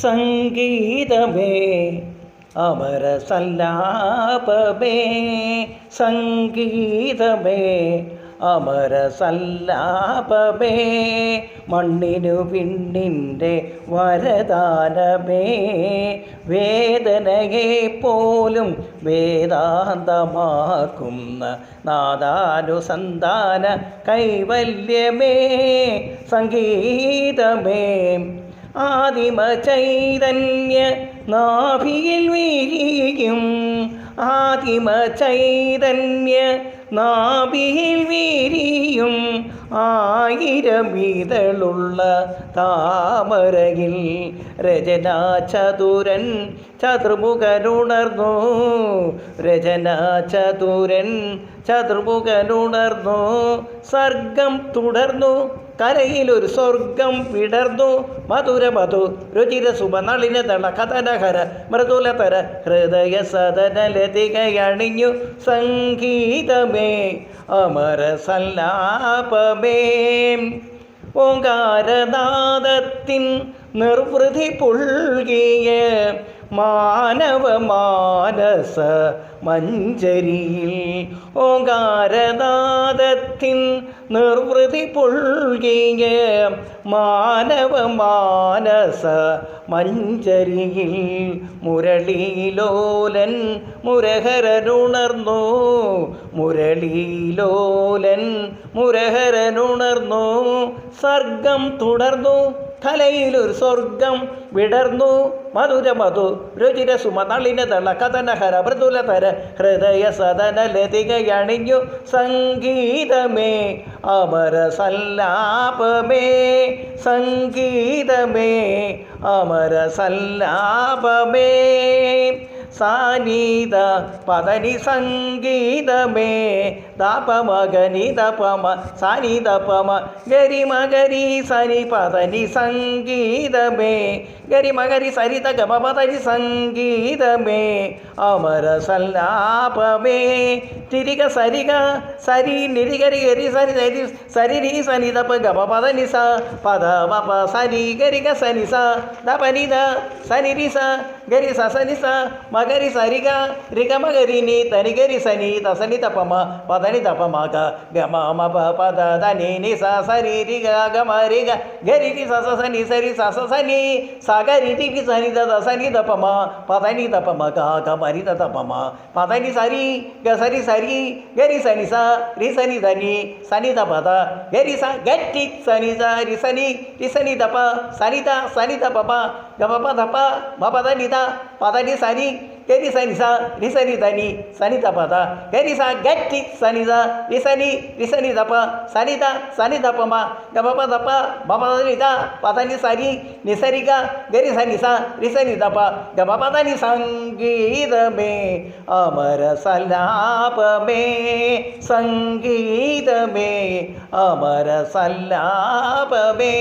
സംഗീതമേ അമരസല്ലാപമേ, സംഗീതമേ അമരസല്ലാപമേ, മണ്ണിനു വിണ്ണിൻ്റെ വരദാനമേ, വേദനയെ പോലും വേദാന്തമാക്കുന്ന നാദാനുസന്ധാന കൈവല്യമേ, സംഗീതമേ ആദിമ ചൈതന്യ നാഭിയിൽ വിരിയും, ആദിമ ചൈതന്യ നാഭിയിൽ വിരിയും ആയിരമിതളുള്ള താമരയിൽ രചനാചതുരൻ ചതുർമുഖനുണർന്നു, രചനാചതുരൻ ചതുർമുഖനുണർന്നു, സർഗം തുടർന്നു കരയിലൊരു സ്വർഗം വിടർന്നു, മധുരമധു രുചിര സുമനളിനതള കഥനഹര മൃദുലതര ഹൃദയ സദനലതികയണിഞ്ഞു, സംഗീതമേ അമരസല്ലാപമേ, ഓങ്കാരനാദത്തിൻ നിർവൃതി പുൽകിയ മാനവമാനസ മഞ്ജരിയിൽ, ഓങ്കാരനാദത്തിൻ നിർവൃതി പുൽകിയ മാനവമാനസ മഞ്ജരിയിൽ, മുരളീലോലൻ മുരഹരനുണർന്നു, മുരളീലോലൻ മുരഹരനുണർന്നു, സർഗം തുടർന്നു കലയിലൊരു സ്വർഗം വിടർന്നു, മധുരമധു രുചിര സുമനളിനതള കഥനഹര മൃദുലതര ഹൃദയ സദനലതികയണിഞ്ഞു, സംഗീതമേ അമരസല്ലാപമേ, സംഗീതമേ അമരസല്ലാപമേ, സാനീത പദനി സംഗീതമേ, ദാപമഗനി ദപമ സാനി ദപമ ഗരി മഗരി സനി പദനി സംഗീതമേ, ഗരി മഗരി സരിത ഗമ പദനി സംഗീതമേ അമരസല്ലാപമേ, തിരിക സരിക സരി നിരിഗരി ഗരി സരി സരി സരി സനി ദപ ഗമ പദനി സ പദ വപ സരി ഗരിക സനി സ ദപനി ദ സനി രി സ ഗരി സ സനി സ മഗരി സരിക രിക മഗരി നി തനി ഗരി സനി തസനി തപമ പദനി തപമ ഗ ഗമ മപ പദ ധനി നി സ സരി രി ഗ ഗമ രി ഗ ഗരി രി സ സ സനി സരി സ സ സനി സ ഗരി രി രി സനി ദ സനി തപമ പദനി തപമ ഗ ഗമ രി ത തപമ പദനി സരി ഗ സരി സരി ഗരി സനി സ രി സനി ധനി സനി ത പദ ഗരി സ ഗറ്റി സനി സ രി സനി തപ സനി ത സനി തപ ഗമ പദ പ മപദനി ത പദനി സനി ഗരി സനി സ രി സനി ധനി സനി ത പദ ഗരി സ ഗറ്റി സനി സ രി സനി തപ സനി ത സനി തപമ ഗമ പദ പ മപദനി ത പദനി സരി നിസരി ഗ ഗരി സനി സ രി സനി തപ ഗമ പദനി, സംഗീതമേ അമരസല്ലാപമേ, സംഗീതമേ അമരസല്ലാപമേ.